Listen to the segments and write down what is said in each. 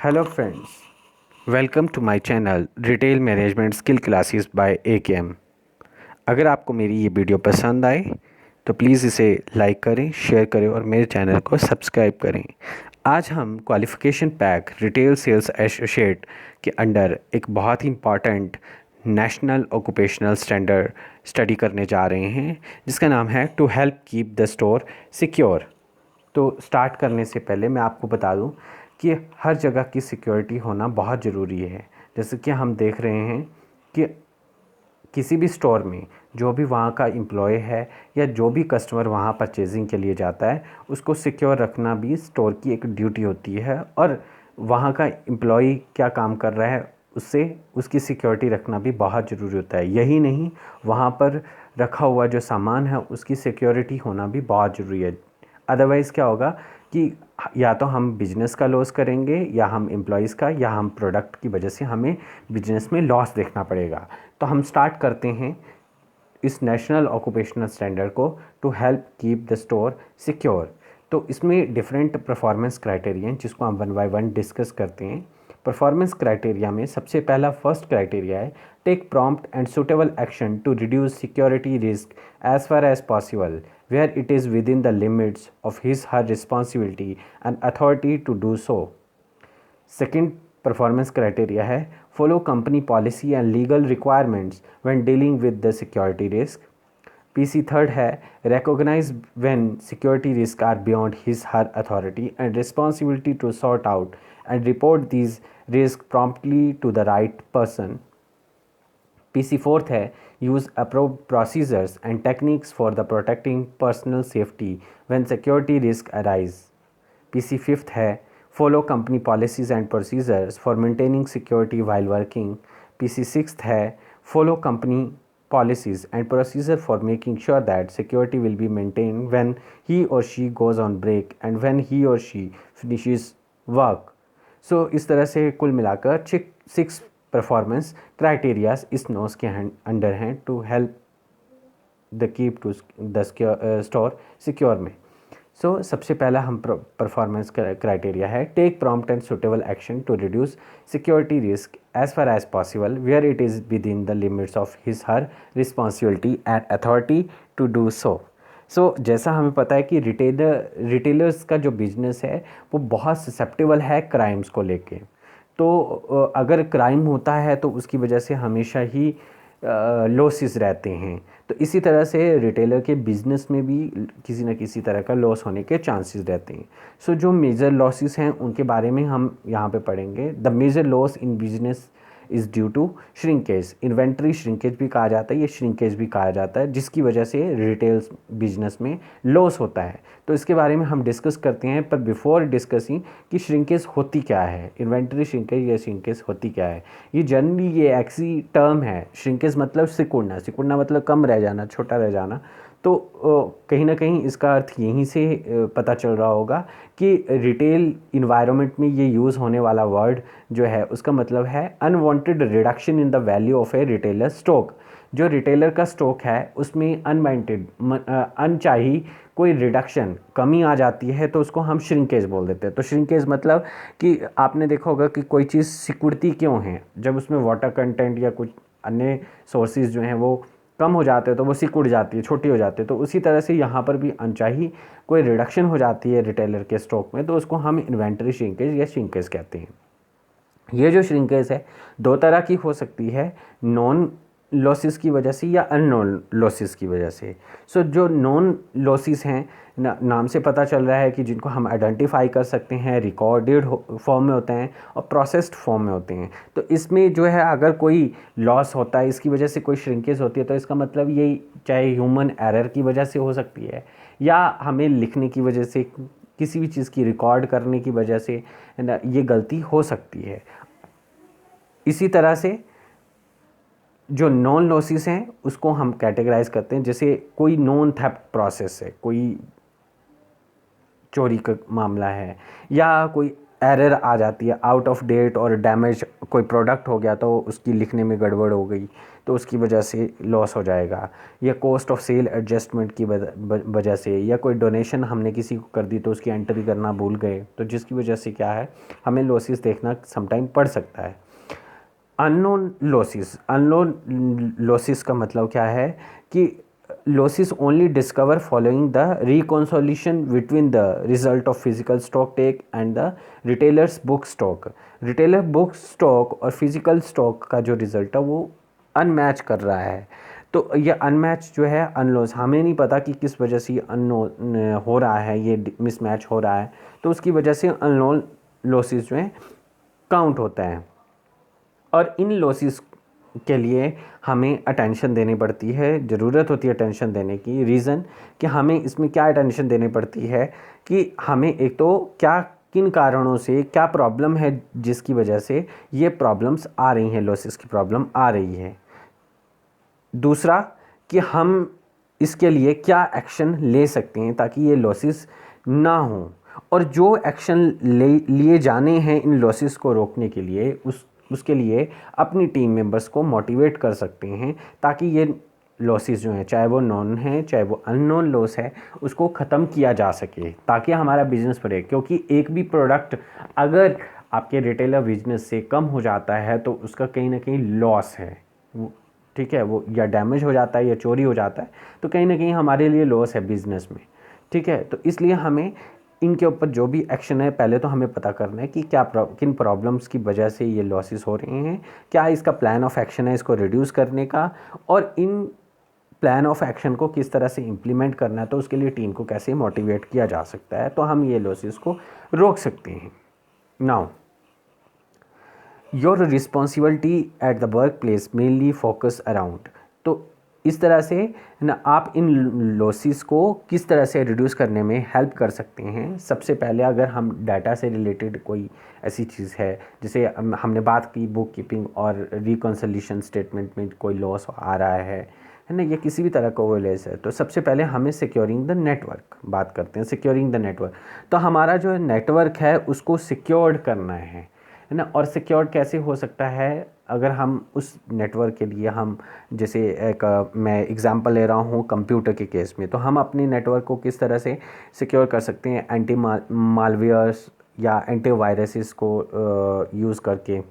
Hello friends, welcome to my channel Retail Management Skill Classes by AKM। अगर आपको मेरी ये वीडियो पसंद आए तो प्लीज़ इसे लाइक करें, शेयर करें और मेरे चैनल को सब्सक्राइब करें। आज हम qualification pack retail sales associate के अंडर एक बहुत ही important national occupational standard study करने जा रहे हैं जिसका नाम है to help keep the store secure. तो स्टार्ट करने से पहले मैं आपको बता दूं कि हर जगह की सिक्योरिटी होना बहुत ज़रूरी है। जैसे कि हम देख रहे हैं कि किसी भी स्टोर में जो भी वहाँ का एम्प्लॉय है या जो भी कस्टमर वहाँ परचेजिंग के लिए जाता है उसको सिक्योर रखना भी स्टोर की एक ड्यूटी होती है। और वहाँ का एम्प्लॉय क्या काम कर रहा है उससे उसकी सिक्योरिटी रखना भी बहुत ज़रूरी होता है। यही नहीं, वहाँ पर रखा हुआ जो सामान है उसकी सिक्योरिटी होना भी बहुत ज़रूरी है। अदरवाइज़ क्या होगा कि या तो हम बिजनेस का लॉस करेंगे या हम एम्प्लॉयज़ का या हम प्रोडक्ट की वजह से हमें बिजनेस में लॉस देखना पड़ेगा। तो हम स्टार्ट करते हैं इस नेशनल ऑक्यूपेशनल स्टैंडर्ड को to help keep the store secure. तो इसमें डिफरेंट परफॉर्मेंस क्राइटेरिया हैं जिसको हम वन बाय वन डिस्कस करते हैं। परफॉर्मेंस क्राइटेरिया में सबसे पहला फर्स्ट क्राइटेरिया है take prompt and suitable action to reduce security risk as far as possible where it is within the limits of his/her responsibility and authority to do so. Second performance criteria है follow company policy and legal requirements when dealing with the security risk. PC third है recognize when security risks are beyond his/her authority and responsibility to sort out and report these risks promptly to the right person. PC fourth है use approved procedures and techniques for the protecting personal safety when security risk arise. PC fifth है follow company policies and procedures for maintaining security while working. PC sixth है follow company policies and procedure for making sure that security will be maintained when he or she goes on break and when he or she finishes work. So इस तरह से कुल मिलाकर six performance criterias इस NOS के under हैं to help the keep to the store secure में। So सबसे पहला हम परफॉर्मेंस क्राइटेरिया है take prompt and suitable action to reduce security risk as far as possible where it is within the limits of his her responsibility and authority to do so. जैसा हमें पता है कि retailers का जो business है वो बहुत ससेप्टेबल है क्राइम्स को लेके। तो अगर क्राइम होता है तो उसकी वजह से हमेशा ही लॉसेस रहते हैं। तो इसी तरह से रिटेलर के बिजनेस में भी किसी न किसी तरह का लॉस होने के चांसेस रहते हैं। जो मेजर लॉसेस हैं उनके बारे में हम यहाँ पे पढ़ेंगे। The major loss in business is due to shrinkage. Inventory shrinkage भी कहा जाता है, ये श्रिंकेज भी कहा जाता है, जिसकी वजह से रिटेल बिजनेस में लॉस होता है। तो इसके बारे में हम डिस्कस करते हैं। पर बिफोर डिस्कसिंग कि श्रिंकेज होती क्या है, इन्वेंट्री श्रिंकेज या श्रिंकेज होती क्या है, ये जनरली ये ऐसी टर्म है। श्रिंकेज मतलब सिकुड़ना, सिकुड़ना मतलब कम रह जाना, छोटा रह जाना। तो कहीं ना कहीं इसका अर्थ यहीं से पता चल रहा होगा कि रिटेल इन्वायरमेंट में ये यूज़ होने वाला वर्ड जो है उसका मतलब है unwanted reduction in the value of A retailer stock. जो रिटेलर का स्टॉक है उसमें अनवांटेड अनचाही कोई रिडक्शन, कमी आ जाती है तो उसको हम श्रिंकेज बोल देते हैं। तो श्रिंकेज मतलब कि आपने देखा होगा कि कोई चीज़ सिकुड़ती क्यों है, जब उसमें वाटर कंटेंट या कुछ अन्य सोर्सेज जो हैं वो कम हो जाते हैं तो वो सिकुड़ जाती है, छोटी हो जाती है। तो उसी तरह से यहाँ पर भी अनचाही कोई रिडक्शन हो जाती है रिटेलर के स्टॉक में, तो उसको हम इन्वेंट्री श्रिंकेज या श्रिंकेज कहते हैं। ये जो श्रिंकेज है दो तरह की हो सकती है, नॉन लॉसेस की वजह से या अननोन लॉसेस की वजह से। जो नॉन लॉसेस हैं नाम से पता चल रहा है कि जिनको हम आइडेंटिफाई कर सकते हैं, रिकॉर्डेड फॉर्म में होते हैं और प्रोसेस्ड फॉर्म में होते हैं। तो इसमें जो है अगर कोई लॉस होता है, इसकी वजह से कोई श्रिंकेज होती है, तो इसका मतलब ये चाहे ह्यूमन एरर की वजह से हो सकती है या हमें लिखने की वजह से, किसी भी चीज़ की रिकॉर्ड करने की वजह से ये गलती हो सकती है। इसी तरह से जो नॉन लॉसेस हैं उसको हम कैटेगराइज करते हैं, जैसे कोई नॉन थेफ्ट प्रोसेस है, कोई चोरी का मामला है या कोई एरर आ जाती है, आउट ऑफ डेट और डैमेज कोई प्रोडक्ट हो गया तो उसकी लिखने में गड़बड़ हो गई तो उसकी वजह से लॉस हो जाएगा, या कॉस्ट ऑफ सेल एडजस्टमेंट की वजह से, या कोई डोनेशन हमने किसी को कर दी तो उसकी एंट्री करना भूल गए तो जिसकी वजह से क्या है हमें लॉसेस देखना समटाइम पड़ सकता है। अननोन लॉसेस का मतलब क्या है कि losses only discover following the reconciliation between the result of physical stock take and the retailer's book stock। Retailer book stock और फिजिकल स्टॉक का जो रिज़ल्ट है वो अनमैच कर रहा है, तो ये अनमैच जो है अनलॉस, हमें नहीं पता कि किस वजह से अननोन हो रहा है, ये मिसमैच हो रहा है, तो उसकी वजह से अननोन लॉसेस जो हैं काउंट होता है। और इन लॉसेस के लिए हमें अटेंशन देनी पड़ती है, ज़रूरत होती है अटेंशन देने की। रीज़न कि हमें इसमें क्या अटेंशन देनी पड़ती है कि हमें एक तो क्या किन कारणों से क्या प्रॉब्लम है जिसकी वजह से ये प्रॉब्लम्स आ रही हैं, लॉसेस की प्रॉब्लम आ रही है। दूसरा कि हम इसके लिए क्या एक्शन ले सकते हैं ताकि ये लॉसेस ना हों, और जो एक्शन लिए जाने हैं इन लॉसेस को रोकने के लिए उसके लिए अपनी टीम मेंबर्स को मोटिवेट कर सकते हैं ताकि ये लॉसेस जो हैं, चाहे वो नॉन है चाहे वो अननोन लॉस है, उसको ख़त्म किया जा सके ताकि हमारा बिजनेस बढ़े। क्योंकि एक भी प्रोडक्ट अगर आपके रिटेलर बिजनेस से कम हो जाता है तो उसका कहीं ना कहीं लॉस है, ठीक है, वो या डैमेज हो जाता है या चोरी हो जाता है तो कहीं ना कहीं हमारे लिए लॉस है बिज़नेस में, ठीक है। तो इसलिए हमें इनके ऊपर जो भी एक्शन है पहले तो हमें पता करना है कि किन प्रॉब्लम्स की वजह से ये लॉसेस हो रहे हैं, क्या इसका प्लान ऑफ एक्शन है इसको रिड्यूस करने का, और इन प्लान ऑफ एक्शन को किस तरह से इम्प्लीमेंट करना है, तो उसके लिए टीम को कैसे मोटिवेट किया जा सकता है, तो हम ये लॉसेस को रोक सकते हैं। Now your responsibility at the work place mainly focus around, तो इस तरह से ना आप इन लॉसेस को किस तरह से रिड्यूस करने में हेल्प कर सकते हैं। सबसे पहले अगर हम डाटा से रिलेटेड कोई ऐसी चीज़ है, जैसे हमने बात की बुक कीपिंग और रिकॉन्सिलिएशन स्टेटमेंट में कोई लॉस आ रहा है ना, ये किसी भी तरह का वो लॉस है, तो सबसे पहले हमें सिक्योरिंग द नेटवर्क बात करते हैं। सिक्योरिंग द नेटवर्क, तो हमारा जो नेटवर्क है उसको सिक्योर्ड करना है ना। और सिक्योर कैसे हो सकता है, अगर हम उस नेटवर्क के लिए हम जैसे मैं एग्जांपल ले रहा हूँ कंप्यूटर के केस में, तो हम अपने नेटवर्क को किस तरह से सिक्योर कर सकते हैं, एंटी मालवेयर्स या एंटी वायरसेस को यूज़ करके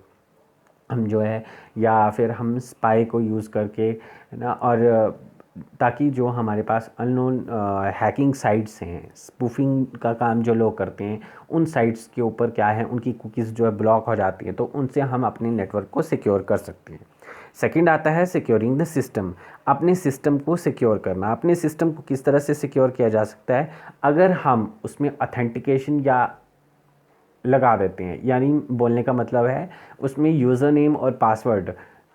हम जो है, या फिर हम स्पाई को यूज़ करके ना, और ताकि जो हमारे पास अननोन हैकिंग साइट्स हैं, स्पूफिंग का काम जो लोग करते हैं, उन साइट्स के ऊपर क्या है उनकी कुकीज़ जो है ब्लॉक हो जाती है, तो उनसे हम अपने नेटवर्क को सिक्योर कर सकते हैं। सेकंड आता है सिक्योरिंग द सिस्टम, अपने सिस्टम को सिक्योर करना। अपने सिस्टम को किस तरह से सिक्योर किया जा सकता है, अगर हम उसमें ऑथेंटिकेशन या लगा देते हैं, यानी बोलने का मतलब है उसमें यूज़र नेम और पासवर्ड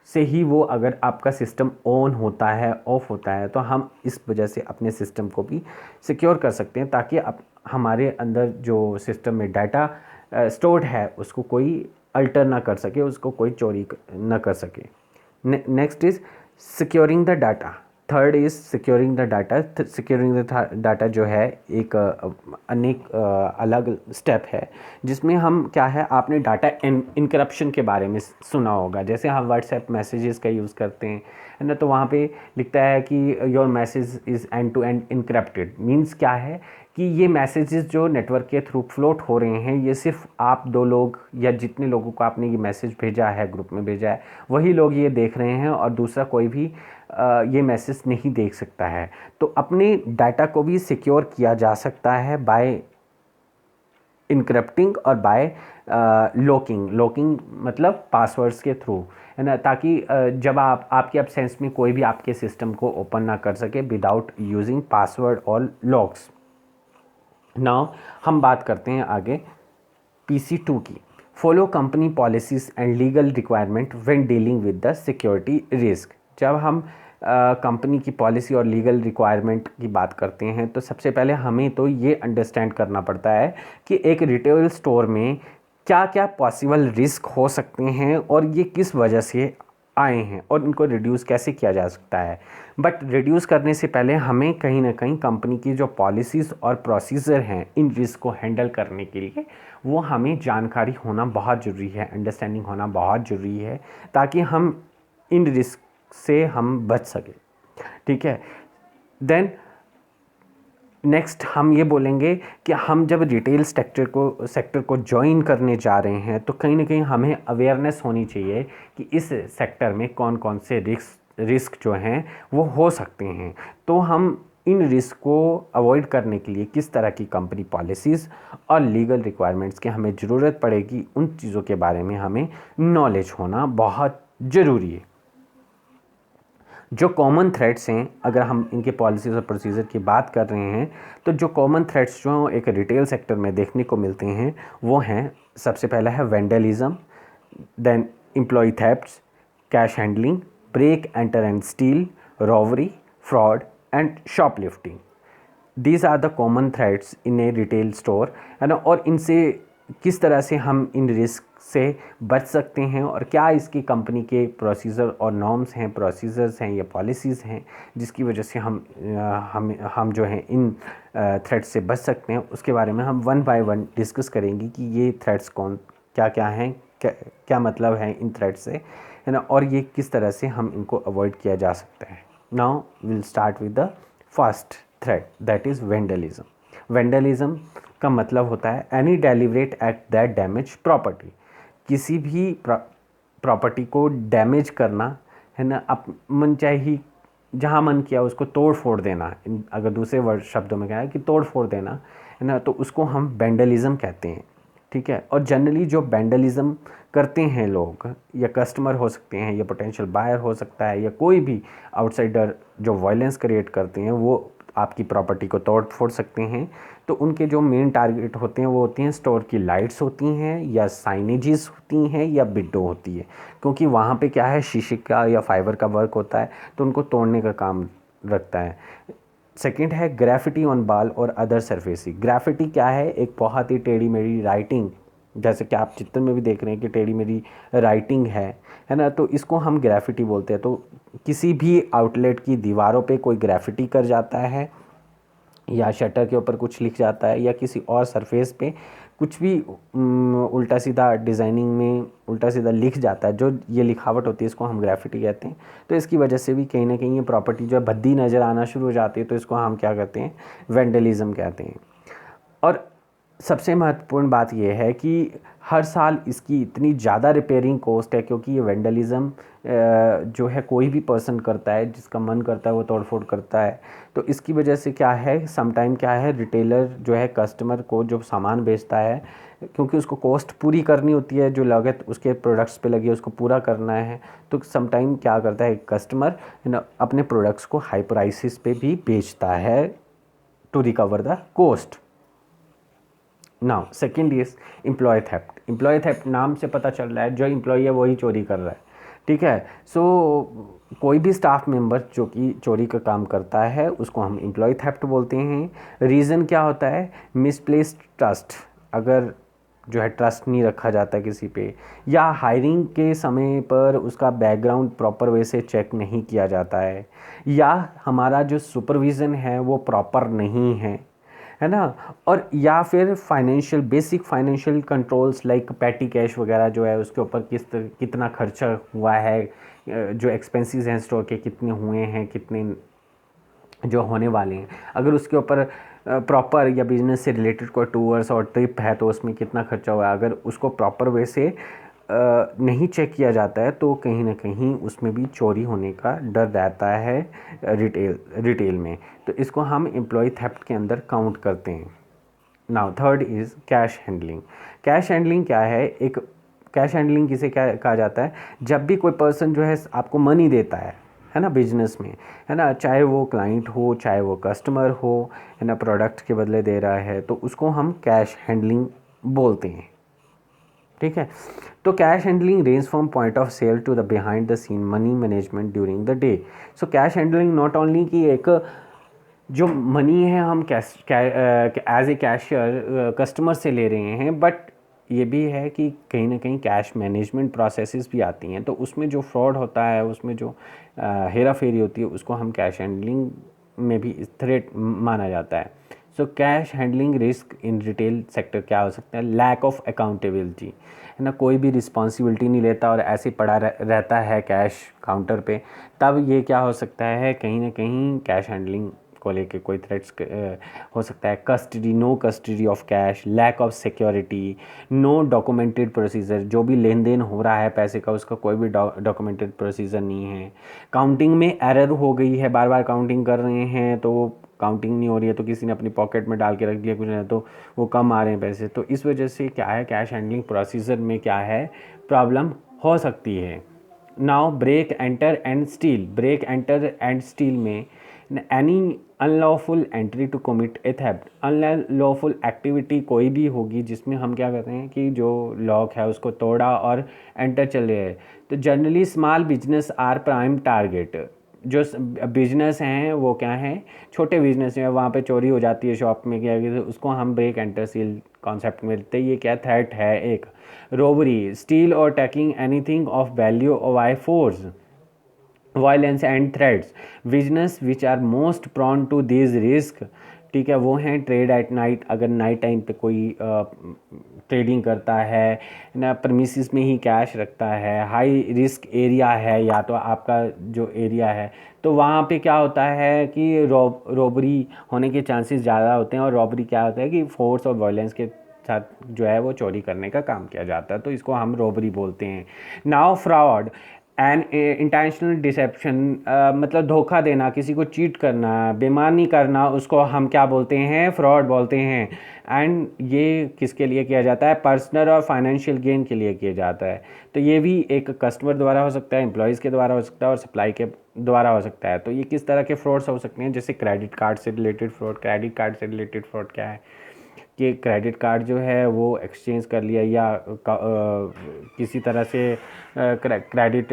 से ही वो अगर आपका सिस्टम ऑन होता है ऑफ होता है, तो हम इस वजह से अपने सिस्टम को भी सिक्योर कर सकते हैं ताकि हमारे अंदर जो सिस्टम में डाटा स्टोर्ड है उसको कोई अल्टर ना कर सके, उसको कोई चोरी ना कर सके। Next is securing the data. Third is securing the data. Securing the data जो है एक अनेक अलग स्टेप है जिसमें हम क्या है, आपने डाटा इनक्रप्शन के बारे में सुना होगा। जैसे हम व्हाट्सएप मैसेजेस का यूज़ करते हैं है ना, तो वहाँ पे लिखता है कि your message is end to end encrypted. Means क्या है कि ये मैसेजेस जो नेटवर्क के थ्रू फ्लोट हो रहे हैं, ये सिर्फ आप दो लोग या जितने लोगों को आपने ये मैसेज भेजा है, ग्रुप में भेजा है, वही लोग ये देख रहे हैं और दूसरा कोई भी ये मैसेज नहीं देख सकता है। तो अपने डाटा को भी सिक्योर किया जा सकता है बाय इनक्रप्टिंग और बाय लॉकिंग मतलब पासवर्ड्स के थ्रू, है ना, ताकि जब आपके एब्सेंस में कोई भी आपके सिस्टम को ओपन ना कर सके विदाउट यूजिंग पासवर्ड और लॉक्स। नाउ हम बात करते हैं आगे PC2 की। Follow company policies and legal requirement when dealing with the security risk. जब हम कंपनी की पॉलिसी और लीगल रिक्वायरमेंट की बात करते हैं तो सबसे पहले हमें तो ये अंडरस्टैंड करना पड़ता है कि एक रिटेल स्टोर में क्या क्या पॉसिबल रिस्क हो सकते हैं और ये किस वजह से आए हैं और इनको रिड्यूस कैसे किया जा सकता है। बट रिड्यूस करने से पहले हमें कहीं ना कहीं कंपनी की जो पॉलिसीज़ और प्रोसीजर हैं इन रिस्क को हैंडल करने के लिए, वो हमें जानकारी होना बहुत ज़रूरी है, अंडरस्टैंडिंग होना बहुत ज़रूरी है, ताकि हम इन रिस्क से हम बच सकें। ठीक है। देन नेक्स्ट हम ये बोलेंगे कि हम जब रिटेल सेक्टर को ज्वाइन करने जा रहे हैं तो कहीं ना कहीं हमें अवेयरनेस होनी चाहिए कि इस सेक्टर में कौन कौन से रिस्क जो हैं वो हो सकते हैं। तो हम इन रिस्क को अवॉइड करने के लिए किस तरह की कंपनी पॉलिसीज़ और लीगल रिक्वायरमेंट्स की हमें ज़रूरत पड़ेगी, उन चीज़ों के बारे में हमें नॉलेज होना बहुत ज़रूरी है। जो कॉमन थ्रेड्स हैं, अगर हम इनके पॉलिसीज़ और प्रोसीजर की बात कर रहे हैं, तो जो कॉमन थ्रेड्स जो एक रिटेल सेक्टर में देखने को मिलते हैं वो हैं, सबसे पहला है vandalism, then employ thefts, cash handling, break enter and steal, robbery, fraud and shoplifting. These are the common threads in a retail store, है ना। और इनसे किस तरह से हम इन रिस्क से बच सकते हैं और क्या इसकी कंपनी के प्रोसीजर और नॉर्म्स हैं, प्रोसीजर्स हैं या पॉलिसीज़ हैं जिसकी वजह से हम जो हैं इन थ्रेड्स से बच सकते हैं, उसके बारे में हम वन बाय वन डिस्कस करेंगे कि ये थ्रेड्स क्या क्या हैं, क्या मतलब है इन थ्रेड्स से, है ना, और ये किस तरह से हम इनको अवॉइड किया जा सकता है। Now will start with the first thread, that is vandalism. Vandalism का मतलब होता है any deliberate act that damage property. किसी भी प्रॉपर्टी को डैमेज करना, है ना, मन चाहे ही जहाँ मन किया उसको तोड़ फोड़ देना, अगर दूसरे वर्ड शब्दों में कहा है कि तोड़ फोड़ देना, है ना, तो उसको हम वेंडलिज्म कहते हैं। ठीक है। और जनरली जो वेंडलिज्म करते हैं लोग, या कस्टमर हो सकते हैं या पोटेंशियल बायर हो सकता है या कोई भी आउटसाइडर जो वायलेंस क्रिएट करते हैं, वो आपकी प्रॉपर्टी को तोड़ फोड़ सकते हैं। तो उनके जो मेन टारगेट होते हैं वो होती हैं स्टोर की लाइट्स होती हैं, या साइनेजेस होती हैं, या विंडो होती है, क्योंकि वहाँ पे क्या है, शीशे का या फाइबर का वर्क होता है, तो उनको तोड़ने का काम रखता है। सेकंड है ग्राफिटी ऑन बाल और अदर सरफेसी। ग्राफिटी क्या है, एक बहुत ही टेढ़ी मेढ़ी राइटिंग, जैसे कि आप चित्र में भी देख रहे हैं कि टेढ़ी मेढ़ी राइटिंग है ना, तो इसको हम ग्राफिटी बोलते हैं। तो किसी भी आउटलेट की दीवारों पे कोई ग्राफिटी कर जाता है, या शटर के ऊपर कुछ लिख जाता है, या किसी और सरफेस पे कुछ भी उल्टा सीधा डिज़ाइनिंग में उल्टा सीधा लिख जाता है, जो ये लिखावट होती है इसको हम ग्राफिटी कहते हैं। तो इसकी वजह से भी कहीं ना कहीं ये प्रॉपर्टी जो है भद्दी नज़र आना शुरू हो जाती है, तो इसको हम क्या कहते हैं, वेंडलिज्म कहते हैं। और सबसे महत्वपूर्ण बात यह है कि हर साल इसकी इतनी ज़्यादा रिपेयरिंग कॉस्ट है, क्योंकि ये वेंडलिज्म जो है कोई भी पर्सन करता है, जिसका मन करता है वो तोड़फोड़ करता है। तो इसकी वजह से क्या है, समटाइम क्या है, रिटेलर जो है कस्टमर को जो सामान बेचता है, क्योंकि उसको कॉस्ट पूरी करनी होती है, जो लागत उसके प्रोडक्ट्स पे लगी है उसको पूरा करना है, तो समटाइम क्या करता है कस्टमर अपने प्रोडक्ट्स को हाई प्राइसेस पे भी बेचता है to recover the cost. Now second is employ theft. Employ theft नाम से पता चल रहा है जो एम्प्लॉय है वही चोरी कर रहा है। ठीक है। सो कोई भी स्टाफ मेंबर जो कि चोरी का काम करता है उसको हम एम्प्लॉय थेफ्ट बोलते हैं। रीज़न क्या होता है, मिसप्लेस्ड ट्रस्ट, अगर जो है ट्रस्ट नहीं रखा जाता किसी पे, या हायरिंग के समय पर उसका बैकग्राउंड प्रॉपर वे से चेक नहीं किया जाता है, या हमारा जो सुपरविज़न है वो प्रॉपर नहीं है ना, और या फिर basic financial controls like petty cash वगैरह जो है उसके ऊपर कितना खर्चा हुआ है, जो एक्सपेंसेस हैं स्टोर के कितने हुए हैं, कितने जो होने वाले हैं, अगर उसके ऊपर प्रॉपर या बिजनेस से रिलेटेड कोई टूर्स और ट्रिप है तो उसमें कितना खर्चा हुआ है, अगर उसको प्रॉपर वे से नहीं चेक किया जाता है तो कहीं ना कहीं उसमें भी चोरी होने का डर रहता है रिटेल में। तो इसको हम एम्प्लॉय थेफ्ट के अंदर काउंट करते हैं। Now third is cash handling. Cash handling क्या है, एक कैश हैंडलिंग किसे क्या कहा जाता है, जब भी कोई पर्सन जो है आपको मनी देता है ना, बिजनेस में, है ना, चाहे वो क्लाइंट हो चाहे वो कस्टमर हो, है ना, प्रोडक्ट के बदले दे रहा है, तो उसको हम कैश हैंडलिंग बोलते हैं। ठीक है। तो cash handling range from point of sale to the behind the scene money management during the day. So cash handling not only कि एक जो मनी है हम cash as a cashier customer से ले रहे हैं, बट ये भी है कि कहीं ना कहीं कैश मैनेजमेंट प्रोसेसेस भी आती हैं, तो उसमें जो फ्रॉड होता है, उसमें जो हेरा फेरी होती है, उसको हम कैश हैंडलिंग में भी थ्रेट माना जाता है। सो cash handling risk in retail sector क्या हो सकता है? लैक ऑफ अकाउंटेबिलिटी, है ना, कोई भी रिस्पॉन्सिबिलिटी नहीं लेता और ऐसे पड़ा रहता है कैश काउंटर पे, तब ये क्या हो सकता है, कहीं ना कहीं कैश हैंडलिंग को लेके कोई थ्रेट्स हो सकता है। Custody, no custody of cash, lack of security, no documented procedure, जो भी लेन देन हो रहा है पैसे का उसका कोई भी डॉक्यूमेंटेड प्रोसीजर नहीं है। काउंटिंग में एरर हो गई है, बार बार काउंटिंग कर रहे हैं तो काउंटिंग नहीं हो रही है, तो किसी ने अपनी पॉकेट में डाल के रख दिया कुछ नहीं, तो वो कम आ रहे हैं पैसे, तो इस वजह से क्या है, कैश हैंडलिंग प्रोसीजर में क्या है, प्रॉब्लम हो सकती है। Now break enter and steal, break enter and steal में any unlawful entry to commit a theft, unlawful activity कोई भी होगी जिसमें हम क्या करते हैं कि जो लॉक है उसको तोड़ा और एंटर चले गए, तो generally small business are prime target. जो बिजनेस हैं वो क्या हैं, छोटे बिजनेस हैं, वहाँ पे चोरी हो जाती है शॉप में, क्या तो उसको हम ब्रेक एंटर सील कॉन्सेप्ट में लेते हैं। ये क्या थ्रेट है? एक रोबरी, स्टील और taking anything of value by force, violence and threats, business which are most prone to this risk, ठीक है, वो हैं ट्रेड एट नाइट, अगर नाइट टाइम पे कोई ट्रेडिंग करता है ना, प्रमिसेस में ही कैश रखता है, हाई रिस्क एरिया है या तो आपका जो एरिया है, तो वहाँ पे क्या होता है कि रॉबरी होने के चांसेस ज़्यादा होते हैं। और रॉबरी क्या होता है कि फोर्स और वायलेंस के साथ जो है वो चोरी करने का काम किया जाता है, तो इसको हम रॉबरी बोलते हैं। Now fraud and intentional deception, मतलब धोखा देना, किसी को चीट करना, बेईमानी करना, उसको हम क्या बोलते हैं? फ्रॉड बोलते हैं। एंड ये किसके लिए किया जाता है? पर्सनल और फाइनेंशियल गेन के लिए किया जाता है। तो ये भी एक कस्टमर द्वारा हो सकता है, एम्प्लॉयज़ के द्वारा हो सकता है और सप्लाई के द्वारा हो सकता है। तो ये किस तरह के फ्रॉड्स हो सकते हैं? जैसे क्रेडिट कार्ड से रिलेटेड फ्रॉड। क्रेडिट कार्ड से रिलेटेड फ्रॉड क्या है कि क्रेडिट कार्ड जो है वो एक्सचेंज कर लिया या किसी तरह से क्रेडिट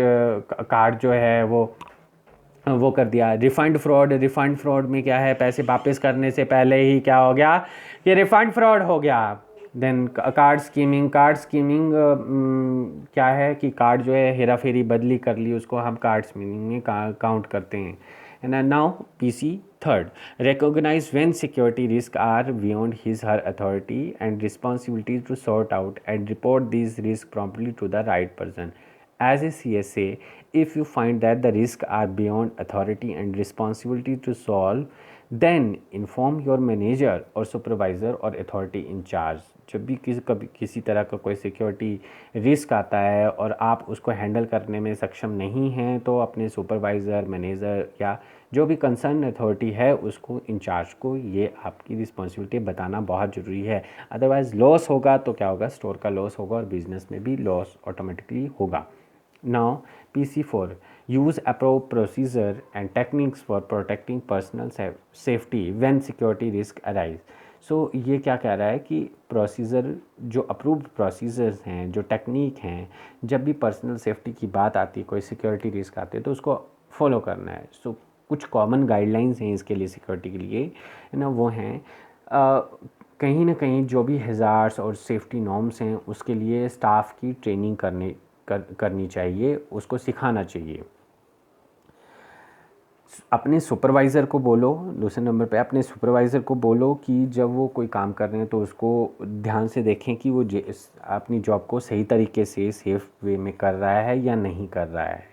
कार्ड जो है वो कर दिया। रिफंड फ्रॉड, रिफंड फ्रॉड में क्या है, पैसे वापस करने से पहले ही क्या हो गया कि रिफंड फ्रॉड हो गया। Then card skimming, card skimming क्या है कि कार्ड जो है हेरा फेरी बदली कर ली, उसको हम कार्ड स्कीमिंग में काउंट करते हैं। And now PC third, recognize when security risks are beyond his her authority and responsibility to sort out and report these risks promptly to the right person. As a CSA, if you find that the risks are beyond authority and responsibility to solve, then inform your manager or supervisor or authority in charge. जब भी किसी तरह का कोई security risk आता है और आप उसको हैंडल करने में सक्षम नहीं हैं, तो अपने सुपरवाइज़र, मैनेजर या जो भी कंसर्न अथॉरिटी है उसको, इंचार्ज को, ये आपकी रिस्पॉन्सिबिलिटी बताना बहुत ज़रूरी है। अदरवाइज़ लॉस होगा तो क्या होगा? स्टोर का लॉस होगा और बिजनेस में भी लॉस ऑटोमेटिकली होगा। Now PC4, use approved procedure and techniques for protecting personal safety when security risk arise. सो ये क्या कह रहा है कि प्रोसीजर, जो अप्रूव्ड प्रोसीजर्स हैं, जो टेक्निक हैं, जब भी पर्सनल सेफ्टी की बात आती है, कोई सिक्योरिटी रिस्क आती है, तो उसको फॉलो करना है। सो कुछ कॉमन गाइडलाइंस हैं इसके लिए, सिक्योरिटी के लिए, है ना, वो हैं कहीं ना कहीं जो भी हज़ार्ड्स और सेफ्टी नॉर्म्स हैं उसके लिए स्टाफ की ट्रेनिंग करनी चाहिए, उसको सिखाना चाहिए। अपने सुपरवाइज़र को बोलो, दूसरे नंबर पे अपने सुपरवाइज़र को बोलो कि जब वो कोई काम कर रहे हैं तो उसको ध्यान से देखें कि वो अपनी जॉब को सही तरीके से सेफ़ वे में कर रहा है या नहीं कर रहा है,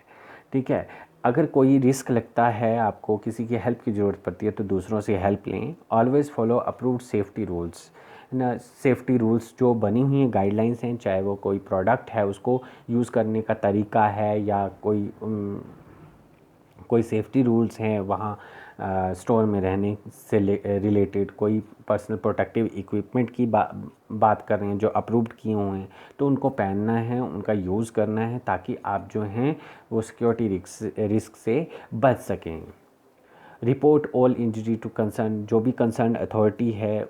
ठीक है। अगर कोई रिस्क लगता है, आपको किसी की हेल्प की ज़रूरत पड़ती है, तो दूसरों से हेल्प लें। Always follow approved safety rules ना, सेफ्टी रूल्स जो बनी हुई हैं, गाइडलाइंस हैं, चाहे वो कोई प्रोडक्ट है उसको यूज़ करने का तरीका है या कोई सेफ्टी रूल्स हैं वहाँ स्टोर में रहने से रिलेटेड, कोई पर्सनल प्रोटेक्टिव इक्विपमेंट की बात कर रहे हैं जो अप्रूव्ड किए हुए हैं, तो उनको पहनना है, उनका यूज़ करना है, ताकि आप जो हैं वो सिक्योरिटी रिस्क से बच सकें। Report all injury to concern, जो भी कंसर्न अथॉरिटी है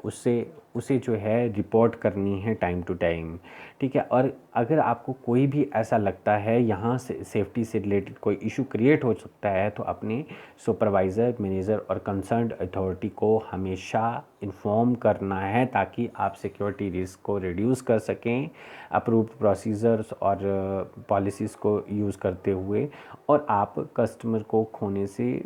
उसे जो है रिपोर्ट करनी है टाइम टू टाइम, ठीक है। और अगर आपको कोई भी ऐसा लगता है यहाँ से सेफ्टी से रिलेटेड कोई इशू क्रिएट हो सकता है, तो अपने सुपरवाइज़र, मैनेजर और कंसर्न्ड अथॉरिटी को हमेशा इन्फॉर्म करना है, ताकि आप सिक्योरिटी रिस्क को रिड्यूस कर सकें अप्रूव्ड प्रोसीजर्स और पॉलिसीज़ को यूज़ करते हुए, और आप कस्टमर को खोने से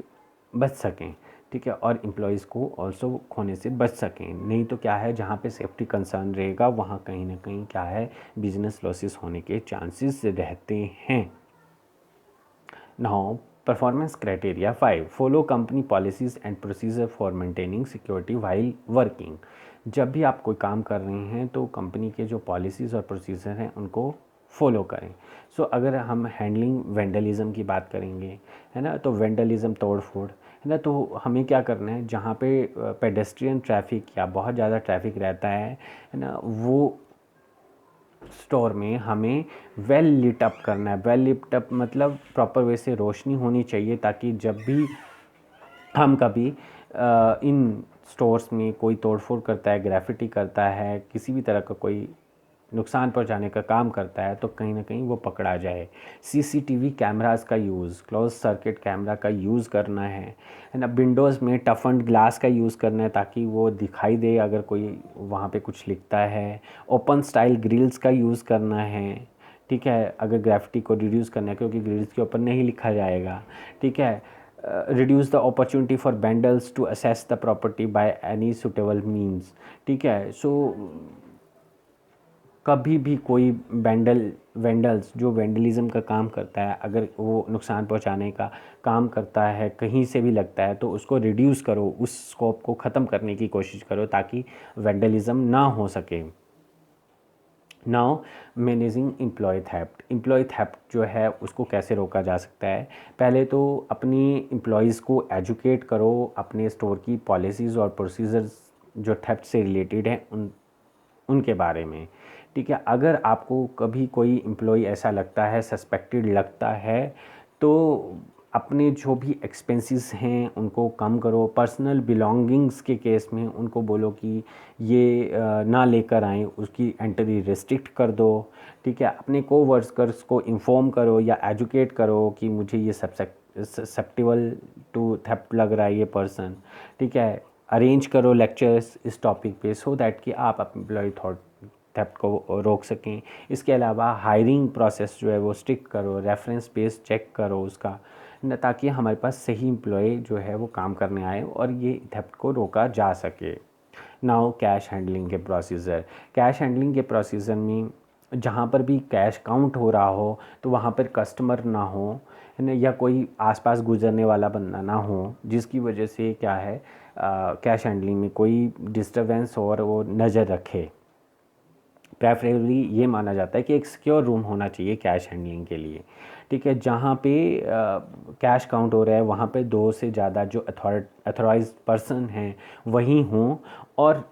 बच सकें, ठीक है, और एम्प्लॉयज़ को ऑल्सो खोने से बच सकें। नहीं तो क्या है, जहाँ पे सेफ्टी कंसर्न रहेगा वहाँ कहीं ना कहीं क्या है, बिजनेस लॉसेस होने के चांसेस रहते हैं। Now performance criteria 5, follow company policies and procedure for maintaining security while working. जब भी आप कोई काम कर रहे हैं तो कंपनी के जो पॉलिसीज़ और प्रोसीजर हैं उनको फॉलो करें। सो अगर हम हैंडलिंग वेंडलिज़म की बात करेंगे, है ना, तो वेंडलिज़म तोड़ फोड़, है ना, तो हमें क्या करना है, जहाँ पे पेडेस्ट्रियन ट्रैफिक या बहुत ज़्यादा ट्रैफिक रहता है ना, वो स्टोर में हमें वेल लिट अप करना है। वेल लिट अप मतलब प्रॉपर वे से रोशनी होनी चाहिए, ताकि जब भी हम कभी इन स्टोर्स में कोई तोड़फोड़ करता है, ग्राफिटी करता है, किसी भी तरह का कोई नुकसान पहुंचाने का काम करता है, तो कहीं ना कहीं वो पकड़ा जाए। सीसीटीवी कैमरास का यूज़, क्लोज सर्किट कैमरा का यूज़ करना है ना। विंडोज़ में टफन्ड ग्लास का यूज़ करना है, ताकि वो दिखाई दे अगर कोई वहाँ पे कुछ लिखता है। ओपन स्टाइल ग्रिल्स का यूज़ करना है, ठीक है, अगर ग्राफिटी को रिड्यूस करना है, क्योंकि ग्रिल्स के ऊपर नहीं लिखा जाएगा, ठीक है। Reduce the opportunity for vandals to access the property by any suitable means, ठीक है। सो कभी भी कोई वेंडल्स जो वेंडलिज़म का काम करता है, अगर वो नुकसान पहुंचाने का काम करता है, कहीं से भी लगता है, तो उसको रिड्यूस करो, उस स्कोप को ख़त्म करने की कोशिश करो, ताकि वेंडलिज़म ना हो सके। नाउ मैनेजिंग एम्प्लॉय थेफ्ट जो है उसको कैसे रोका जा सकता है। पहले तो अपनी एम्प्लॉयज़ को एजुकेट करो अपने स्टोर की पॉलिसीज़ और प्रोसीजर्स जो थेफ्ट से रिलेटेड हैं उनके बारे में, ठीक है। अगर आपको कभी कोई एम्प्लॉय ऐसा लगता है, सस्पेक्टेड लगता है, तो अपने जो भी एक्सपेंसेस हैं उनको कम करो। पर्सनल बिलोंगिंग्स के केस में उनको बोलो कि ये ना लेकर आएँ, उसकी एंट्री रिस्ट्रिक्ट कर दो, ठीक है। अपने को वर्कर्स को इन्फॉर्म करो या एजुकेट करो कि मुझे ये ससेप्टिबल टू थेफ्ट लग रहा है ये पर्सन, ठीक है। अरेंज करो लेक्चर्स इस टॉपिक पे, सो दैट कि आप एम्प्लॉय थेफ्ट को रोक सकें। इसके अलावा हायरिंग प्रोसेस जो है वो स्ट्रिक्ट करो, रेफरेंस बेस चेक करो उसका, ताकि हमारे पास सही एम्प्लॉय जो है वो काम करने आए और ये थेफ्ट को रोका जा सके। नाउ कैश हैंडलिंग के प्रोसीजर में जहाँ पर भी कैश काउंट हो रहा हो, तो वहाँ पर कस्टमर ना हो, है ना, या कोई आसपास गुजरने वाला बंदा ना हो, जिसकी वजह से क्या है, कैश हैंडलिंग में कोई डिस्टरबेंस और वो नज़र रखे। प्रेफरेबली ये माना जाता है कि एक सिक्योर रूम होना चाहिए कैश हैंडलिंग के लिए, ठीक है। जहाँ पे कैश काउंट हो रहा है वहाँ पे 2 से ज़्यादा जो अथॉराइज्ड पर्सन हैं वही हों, और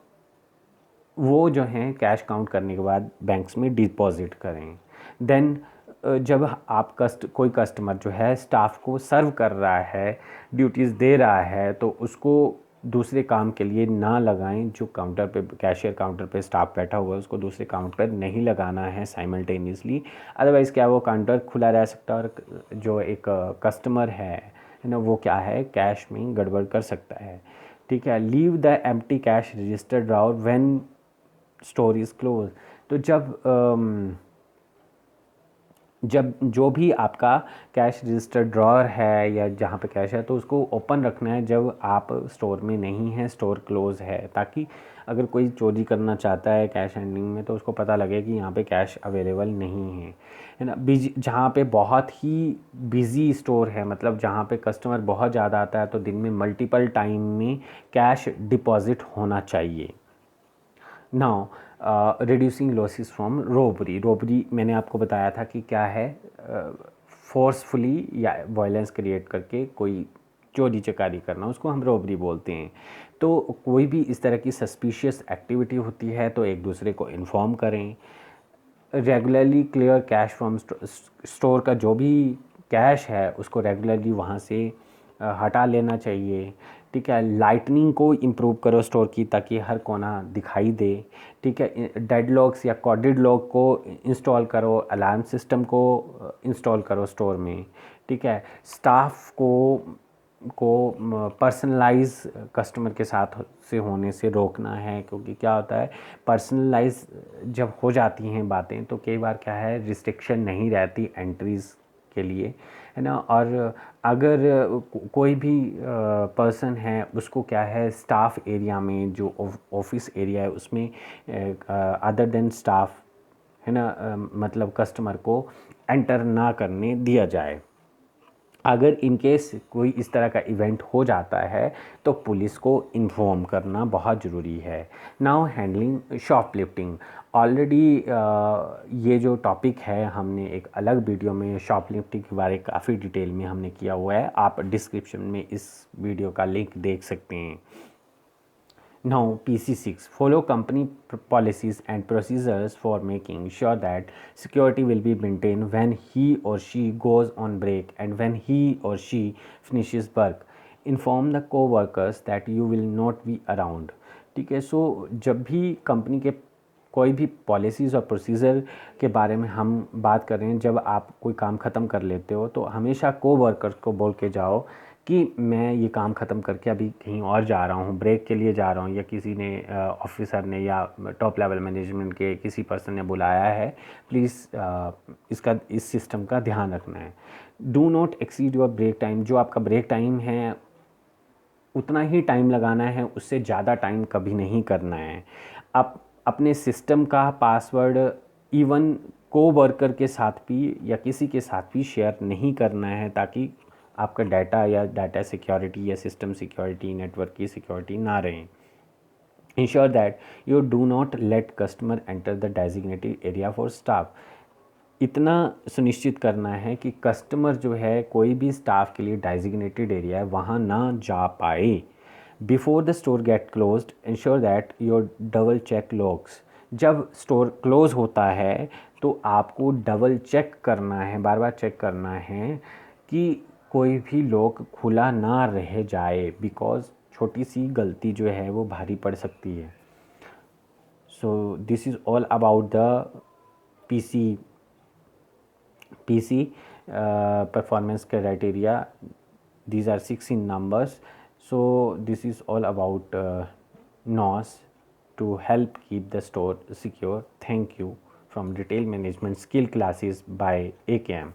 वो जो हैं कैश काउंट करने के बाद बैंक्स में डिपॉजिट करें। देन जब आप कोई कस्टमर जो है स्टाफ को सर्व कर रहा है, ड्यूटीज़ दे रहा है, तो उसको दूसरे काम के लिए ना लगाएं। जो काउंटर पे, कैशियर काउंटर पे स्टाफ बैठा हुआ है, उसको दूसरे काउंटर पर नहीं लगाना है साइमल्टेनियसली। अदरवाइज़ क्या, वो काउंटर खुला रह सकता है और जो एक कस्टमर है ना, वो क्या है, कैश में गड़बड़ कर सकता है, ठीक है। Leave the empty cash register drawer when store is close. तो जब जो भी आपका कैश रजिस्टर ड्रॉअर है या जहाँ पे कैश है, तो उसको ओपन रखना है जब आप स्टोर में नहीं हैं, स्टोर क्लोज़ है, ताकि अगर कोई चोरी करना चाहता है कैश हैंडलिंग में, तो उसको पता लगे कि यहाँ पे कैश अवेलेबल नहीं है ना। जहाँ पे बहुत ही बिज़ी स्टोर है, मतलब जहाँ पे कस्टमर बहुत ज़्यादा आता है, तो दिन में मल्टीपल टाइम में कैश डिपॉज़िट होना चाहिए। Now reducing losses from robbery मैंने आपको बताया था कि क्या है, फोर्सफुली या वायलेंस क्रिएट करके कोई चोरी चकारी करना, उसको हम रोबरी बोलते हैं। तो कोई भी इस तरह की सस्पिशियस एक्टिविटी होती है तो एक दूसरे को इन्फॉर्म करें। Regularly clear cash from store का जो भी कैश है उसको रेगुलरली वहाँ से हटा लेना चाहिए, ठीक है। लाइटनिंग को इम्प्रूव करो स्टोर की, ताकि हर कोना दिखाई दे। ठीक है। डेड लॉक्स या कॉर्डेड लॉक को इंस्टॉल करो, अलार्म सिस्टम को इंस्टॉल करो स्टोर में। ठीक है। स्टाफ को पर्सनलाइज कस्टमर के साथ से होने से रोकना है, क्योंकि क्या होता है, पर्सनलाइज जब हो जाती हैं बातें तो कई बार क्या है, रिस्ट्रिक्शन नहीं रहती एंट्रीज़ के लिए, है ना। और अगर कोई भी पर्सन है उसको क्या है, स्टाफ एरिया में जो ऑफिस एरिया है उसमें अदर देन स्टाफ, है ना, मतलब कस्टमर को एंटर ना करने दिया जाए। अगर इन केस कोई इस तरह का इवेंट हो जाता है तो पुलिस को इन्फॉर्म करना बहुत ज़रूरी है। Now handling shoplifting. ऑलरेडी ये जो टॉपिक है हमने एक अलग वीडियो में शॉपलिफ्टिंग के बारे काफ़ी डिटेल में हमने किया हुआ है, आप डिस्क्रिप्शन में इस वीडियो का लिंक देख सकते हैं। Now, PC6 follow company policies and procedures for making sure that security will be maintained when he or she goes on break and when he or she finishes work. Inform the co-workers that you will not be around. ठीक है। सो जब भी company के कोई भी policies और procedure के बारे में हम बात कर रहे हैं, जब आप कोई काम ख़त्म कर लेते हो तो हमेशा को-वर्कर्स को बोल के जाओ कि मैं ये काम ख़त्म करके अभी कहीं और जा रहा हूँ, ब्रेक के लिए जा रहा हूँ, या किसी ने ऑफिसर ने या टॉप लेवल मैनेजमेंट के किसी पर्सन ने बुलाया है, प्लीज़ इस सिस्टम का ध्यान रखना है। Do not exceed your break time. जो आपका ब्रेक टाइम है उतना ही टाइम लगाना है, उससे ज़्यादा टाइम कभी नहीं करना है। आप अपने सिस्टम का पासवर्ड इवन को वर्कर के साथ भी या किसी के साथ भी शेयर नहीं करना है, ताकि आपका डाटा या डाटा सिक्योरिटी या सिस्टम सिक्योरिटी, नेटवर्क की सिक्योरिटी ना रहे। Ensure that you do not let customer enter the designated area for staff. इतना सुनिश्चित करना है कि कस्टमर जो है कोई भी स्टाफ के लिए डेजिग्नेटेड एरिया है वहाँ ना जा पाए। Before the store get closed ensure that your double check locks. जब स्टोर क्लोज़ होता है तो आपको डबल चेक करना है, बार बार चेक करना है कि कोई भी लॉक खुला ना रह जाए, बिकॉज़ छोटी सी गलती जो है वो भारी पड़ सकती है। So this is all about the PC performance criteria. These are 6 in numbers. So this is all about NOS to help keep the store secure. Thank you from Retail Management Skill Classes by AKM.